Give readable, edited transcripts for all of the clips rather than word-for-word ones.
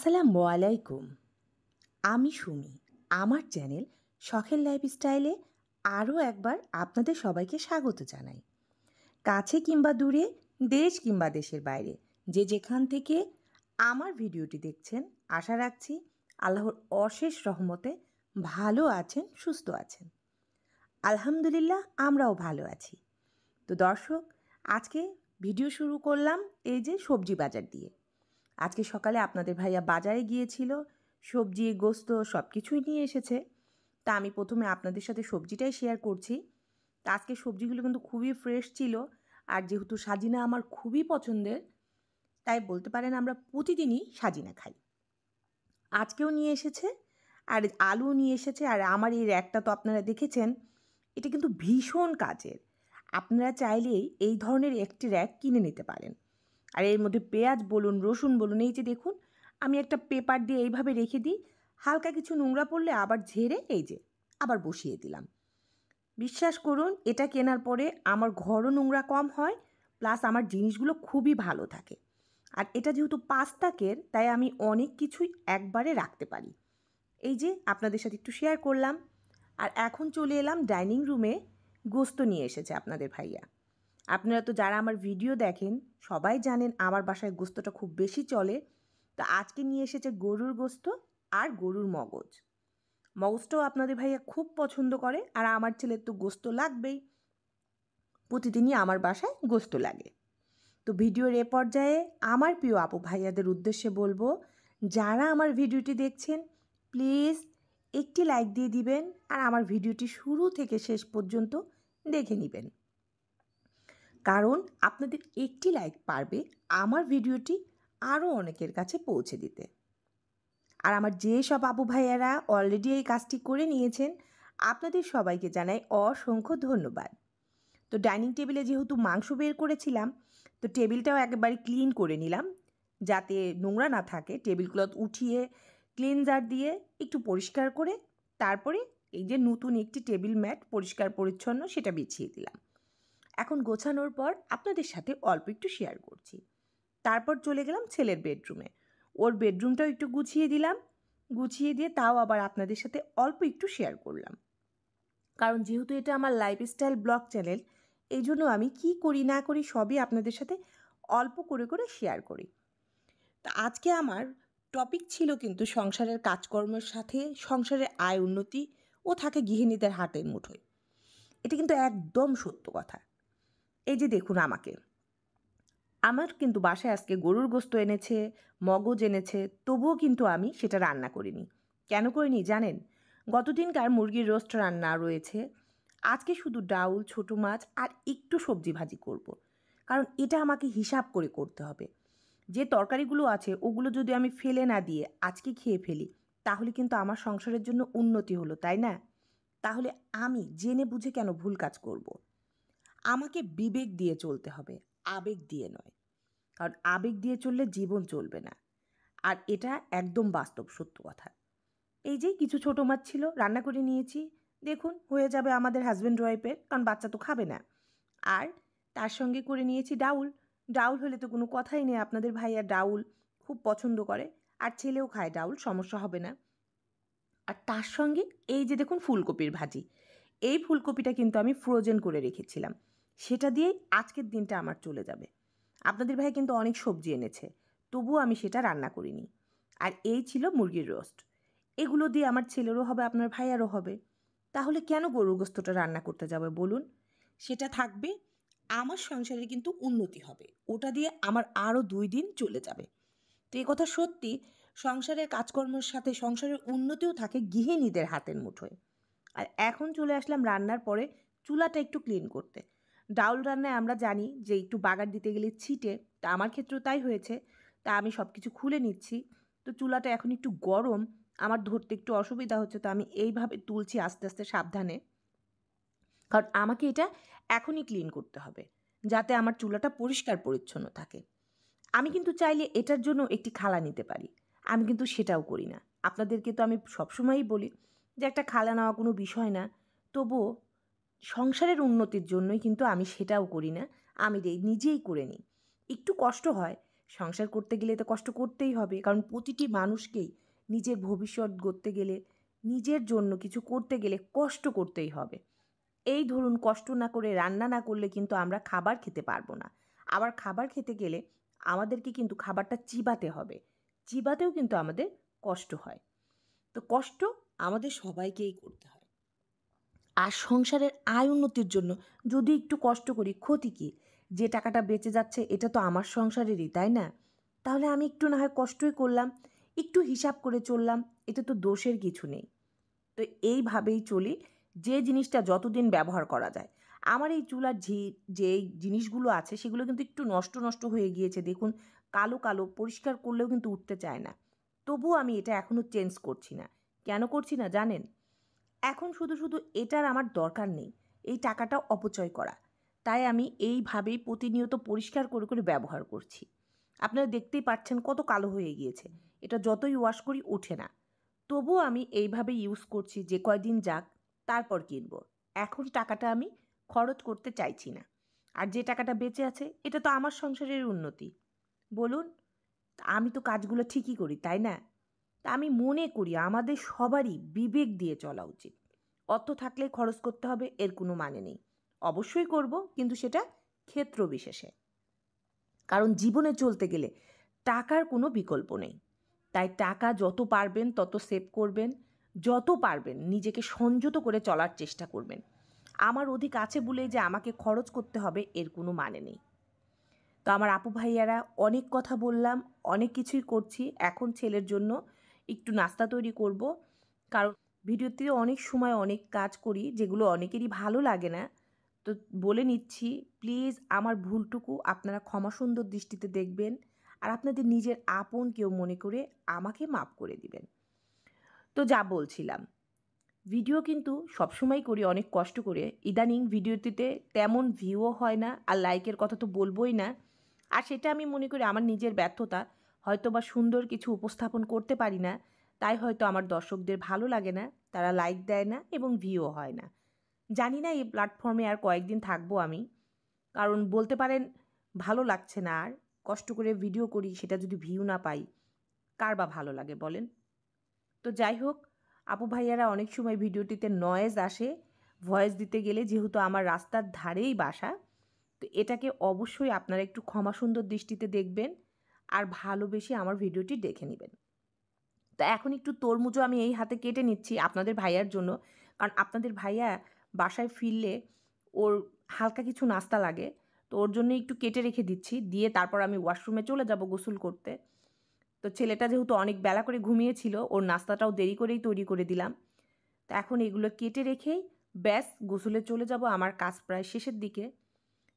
আসসালামু আলাইকুম। আমি সুমি। আমার চ্যানেল শখের লাইফস্টাইলে আরও একবার আপনাদের সবাইকে স্বাগত জানাই। কাছে কিংবা দূরে, দেশ কিংবা দেশের বাইরে, যে যেখান থেকে আমার ভিডিওটি দেখছেন, আশা রাখছি আল্লাহর অশেষ রহমতে ভালো আছেন, সুস্থ আছেন। আলহামদুলিল্লাহ, আমরাও ভালো আছি। তো দর্শক, আজকে ভিডিও শুরু করলাম এই যে সবজি বাজার দিয়ে। আজকে সকালে আপনাদের ভাইয়া বাজারে গিয়েছিল, সবজি গোস্ত সব কিছুই নিয়ে এসেছে। তা আমি প্রথমে আপনাদের সাথে সবজিটাই শেয়ার করছি। তা আজকে সবজিগুলো কিন্তু খুবই ফ্রেশ ছিল, আর যেহেতু সাজিনা আমার খুবই পছন্দের, তাই বলতে পারেন আমরা প্রতিদিনই সাজিনা খাই। আজকেও নিয়ে এসেছে, আর আলু নিয়ে এসেছে। আর আমার এই র্যাকটা তো আপনারা দেখেছেন, এটা কিন্তু ভীষণ কাজের। আপনারা চাইলেই এই ধরনের একটি র্যাক কিনে নিতে পারেন। আর এর মধ্যে পেঁয়াজ বলুন, রসুন বলুন, এই যে দেখুন, আমি একটা পেপার দিয়ে এইভাবে রেখে দিই। হালকা কিছু নোংরা পড়লে আবার ঝেড়ে এই যে আবার বসিয়ে দিলাম। বিশ্বাস করুন, এটা কেনার পরে আমার ঘরও নোংরা কম হয়, প্লাস আমার জিনিসগুলো খুবই ভালো থাকে। আর এটা যেহেতু 5 টাকের, তাই আমি অনেক কিছুই একবারে রাখতে পারি। এই যে আপনাদের সাথে একটু শেয়ার করলাম। আর এখন চলে এলাম ডাইনিং রুমে। গোস্ত নিয়ে এসেছে আপনাদের ভাইয়া। আপনারা তো যারা আমার ভিডিও দেখেন সবাই জানেন আমার বাসায় গোস্তটা খুব বেশি চলে। তো আজকে নিয়ে এসেছে গরুর গোস্ত আর গরুর মগজ। মগজটাও আপনাদের ভাইয়া খুব পছন্দ করে, আর আমার ছেলের তো গোস্ত লাগবেই। প্রতিদিনই আমার বাসায় গোস্ত লাগে। তো ভিডিওর এ পর্যায়ে আমার প্রিয় আপু ভাইয়াদের উদ্দেশ্যে বলবো, যারা আমার ভিডিওটি দেখছেন প্লিজ একটি লাইক দিয়ে দিবেন, আর আমার ভিডিওটি শুরু থেকে শেষ পর্যন্ত দেখে নেবেন। কারণ আপনাদের একটি লাইক পারবে আমার ভিডিওটি আরও অনেকের কাছে পৌঁছে দিতে। আর আমার যে সব আপু ভাইয়ারা অলরেডি এই কাজটি করে নিয়েছেন, আপনাদের সবাইকে জানাই অসংখ্য ধন্যবাদ। তো ডাইনিং টেবিলে যেহেতু মাংস বের করেছিলাম, তো টেবিলটাও একেবারে ক্লিন করে নিলাম যাতে নোংরা না থাকে। টেবিল ক্লথ উঠিয়ে ক্লিনজার দিয়ে একটু পরিষ্কার করে তারপরে এই যে নতুন একটি টেবিল ম্যাট পরিষ্কার পরিচ্ছন্ন সেটা বিছিয়ে দিলাম। এখন গোছানোর পর আপনাদের সাথে অল্প একটু শেয়ার করছি। তারপর চলে গেলাম ছেলের বেডরুমে। ওর বেডরুমটাও একটু গুছিয়ে দিলাম। গুছিয়ে দিয়ে তাও আবার আপনাদের সাথে অল্প একটু শেয়ার করলাম। কারণ যেহেতু এটা আমার লাইফস্টাইল ব্লগ চ্যানেল, এই জন্য আমি কি করি না করি সবই আপনাদের সাথে অল্প করে করে শেয়ার করি। তা আজকে আমার টপিক ছিল কিন্তু সংসারের কাজকর্মের সাথে সংসারের আয় উন্নতি ও থাকে গৃহিণীদের হাতের মুঠোয়। এটা কিন্তু একদম সত্য কথা। এই যে দেখুন, আমার কিন্তু বাসায় আজকে গরুর গোস্ত এনেছে, মগজ এনেছে, তবুও কিন্তু আমি সেটা রান্না করিনি। কেন করিনি জানেন? গতদিনকার মুরগির রোস্ট রান্না রয়েছে। আজকে শুধু ডাউল, ছোটো মাছ আর একটু সবজি ভাজি করব। কারণ এটা আমাকে হিসাব করে করতে হবে। যে তরকারিগুলো আছে ওগুলো যদি আমি ফেলে না দিয়ে আজকে খেয়ে ফেলি, তাহলে কিন্তু আমার সংসারের জন্য উন্নতি হলো, তাই না? তাহলে আমি জেনে বুঝে কেন ভুল কাজ করব? আমাকে বিবেক দিয়ে চলতে হবে, আবেগ দিয়ে নয়। কারণ আবেগ দিয়ে চললে জীবন চলবে না। আর এটা একদম বাস্তব সত্য কথা। এই যে কিছু ছোটো মাছ ছিল, রান্না করে নিয়েছি। দেখুন, হয়ে যাবে আমাদের হাজব্যান্ড ওয়াইফের, কারণ বাচ্চা তো খাবে না। আর তার সঙ্গে করে নিয়েছি ডাউল। ডাউল হলে তো কোনো কথাই নেই, আপনাদের ভাইয়া ডাউল খুব পছন্দ করে, আর ছেলেও খায় ডাউল, সমস্যা হবে না। আর তার সঙ্গে এই যে দেখুন ফুলকপির ভাজি। এই ফুলকপিটা কিন্তু আমি ফ্রোজেন করে রেখেছিলাম, সেটা দিয়েই আজকের দিনটা আমার চলে যাবে। আপনাদের ভাই কিন্তু অনেক সবজি এনেছে, তবুও আমি সেটা রান্না করিনি। আর এই ছিল মুরগির রোস্ট। এগুলো দিয়ে আমার ছেলেরও হবে, আপনার ভাইয়ারও হবে। তাহলে কেন গরুর গোস্তটা রান্না করতে যাবে বলুন? সেটা থাকবে, আমার সংসারে কিন্তু উন্নতি হবে, ওটা দিয়ে আমার আরও 2 দিন চলে যাবে। তো এই কথা সত্যি, সংসারের কাজকর্মের সাথে সংসারের উন্নতিও থাকে গৃহিণীদের হাতের মুঠোয়। আর এখন চলে আসলাম রান্নার পরে চুলাটা একটু ক্লিন করতে। ডাউল রান্নায় আমরা জানি যে একটু বাগার দিতে গেলে ছিটে, তা আমার ক্ষেত্রেও তাই হয়েছে। তা আমি সব কিছু খুলে নিচ্ছি। তো চুলাটা এখন একটু গরম, আমার ধরতে একটু অসুবিধা হচ্ছে, তো আমি এইভাবে তুলছি আস্তে আস্তে সাবধানে। কারণ আমাকে এটা এখনই ক্লিন করতে হবে, যাতে আমার চুলাটা পরিষ্কার পরিচ্ছন্ন থাকে। আমি কিন্তু চাইলে এটার জন্য একটি খালা নিতে পারি, আমি কিন্তু সেটাও করি না। আপনাদেরকে তো আমি সবসময়ই বলি যে একটা খালা নেওয়া কোনো বিষয় না, তবুও সংসারের উন্নতির জন্যই কিন্তু আমি সেটাও করি না। আমি নিজেই করে নিই। একটু কষ্ট হয়, সংসার করতে গেলে তো কষ্ট করতেই হবে, কারণ প্রতিটি মানুষকেই নিজের ভবিষ্যৎ গড়তে গেলে, নিজের জন্য কিছু করতে গেলে কষ্ট করতেই হবে। এই ধরুন, কষ্ট না করে রান্না না করলে কিন্তু আমরা খাবার খেতে পারবো না। আবার খাবার খেতে গেলে আমাদেরকে কিন্তু খাবারটা চিবাতে হবে, চিবাতেও কিন্তু আমাদের কষ্ট হয়। তো কষ্ট আমাদের সবাইকেই করতে হয়। আর সংসারের আয় উন্নতির জন্য যদি একটু কষ্ট করি, ক্ষতি কী? যে টাকাটা বেঁচে যাচ্ছে এটা তো আমার সংসারেরই, তাই না? তাহলে আমি একটু না হয় কষ্টই করলাম, একটু হিসাব করে চললাম, এতে তো দোষের কিছু নেই। তো এইভাবেই চলি, যে জিনিসটা যতদিন ব্যবহার করা যায়। আমার এই চুলার যে জিনিসগুলো আছে সেগুলো কিন্তু একটু নষ্ট নষ্ট হয়ে গিয়েছে, দেখুন, কালো কালো, পরিষ্কার করলেও কিন্তু উঠতে চায় না। তবুও আমি এটা এখনও চেঞ্জ করছি না। কেন করছি না জানেন? এখন শুধু শুধু এটার আমার দরকার নেই, এই টাকাটা অপচয় করা। তাই আমি এইভাবেই প্রতিনিয়ত পরিষ্কার করে করে ব্যবহার করছি। আপনারা দেখতেই পাচ্ছেন কত কালো হয়ে গিয়েছে, এটা যতই ওয়াশ করি ওঠে না। তবুও আমি এইভাবে ইউজ করছি, যে কয়দিন যাক তারপর কিনবো। এখন টাকাটা আমি খরচ করতে চাইছি না। আর যে টাকাটা বেঁচে আছে এটা তো আমার সংসারের উন্নতি। বলুন, আমি তো কাজগুলো ঠিকই করি, তাই না? তা আমি মনে করি আমাদের সবারই বিবেক দিয়ে চলা উচিত। অর্থ থাকলে খরচ করতে হবে এর কোনো মানে নেই। অবশ্যই করব, কিন্তু সেটা ক্ষেত্র বিশেষে। কারণ জীবনে চলতে গেলে টাকার কোনো বিকল্প নেই। তাই টাকা যত পারবেন তত সেভ করবেন, যত পারবেন নিজেকে সংযত করে চলার চেষ্টা করবেন। আমার অধিক আছে বলেই যে আমাকে খরচ করতে হবে এর কোনো মানে নেই। তো আমার আপু ভাইয়ারা, অনেক কথা বললাম, অনেক কিছুই করছি। এখন ছেলের জন্য একটু নাস্তা তৈরি করব, কারণ ভিডিওতে অনেক সময় অনেক কাজ করি যেগুলো অনেকেরই ভালো লাগে না। তো বলে নিচ্ছি, প্লিজ আমার ভুলটুকু আপনারা ক্ষমা সুন্দর দৃষ্টিতে দেখবেন, আর আপনাদের নিজের আপন কেউ মনে করে আমাকে মাফ করে দিবেন। তো যা বলছিলাম, ভিডিও কিন্তু সবসময় করি অনেক কষ্ট করে। ইদানিং ভিডিওটিতে তেমন ভিউও হয় না, আর লাইকের কথা তো বলবোই না। আর সেটা আমি মনে করি আমার নিজের ব্যর্থতা। হয়তো বা সুন্দর কিছু উপস্থাপন করতে পারি না, তাই হয়তো আমার দর্শকদের ভালো লাগে না, তারা লাইক দেয় না এবং ভিউও হয় না। জানি না এই প্ল্যাটফর্মে আর কয়েকদিন থাকবো আমি, কারণ বলতে পারেন ভালো লাগছে না আর। কষ্ট করে ভিডিও করি, সেটা যদি ভিউ না পাই, কার বা ভালো লাগে বলেন? তো যাই হোক, আপু ভাইয়ারা, অনেক সময় ভিডিওটিতে নয়েজ আসে ভয়েস দিতে গেলে, যেহেতু আমার রাস্তার ধারেই বাসা। তো এটাকে অবশ্যই আপনারা একটু ক্ষমা সুন্দর দৃষ্টিতে দেখবেন, আর ভালোবেসে আমার ভিডিওটি দেখে নেবেন। তো এখন একটু তরমুজও আমি এই হাতে কেটে নিচ্ছি আপনাদের ভাইয়ার জন্য, কারণ আপনাদের ভাইয়া বাসায় ফিরলে ওর হালকা কিছু নাস্তা লাগে। তো ওর জন্য একটু কেটে রেখে দিচ্ছি, দিয়ে তারপর আমি ওয়াশরুমে চলে যাব গোসল করতে। তো ছেলেটা যেহেতু অনেক বেলা করে ঘুমিয়েছিল, ওর নাস্তাটাও দেরি করেই তৈরি করে দিলাম। তো এখন এগুলো কেটে রেখেই ব্যাস গোসলে চলে যাব, আমার কাজ প্রায় শেষের দিকে।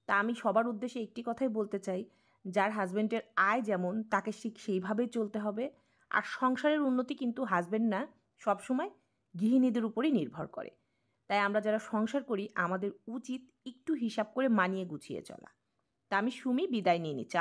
তা আমি সবার উদ্দেশ্যে একটি কথাই বলতে চাই, যার হাজব্যান্ডের আয় যেমন তাকে ঠিক সেইভাবেই চলতে হবে। আর সংসারের উন্নতি কিন্তু হাজব্যান্ড না, সবসময় গৃহিণীদের উপরেই নির্ভর করে। তাই আমরা যারা সংসার করি আমাদের উচিত একটু হিসাব করে মানিয়ে গুছিয়ে চলা। তা আমি সুমি বিদায় নিয়ে নিচ্ছি।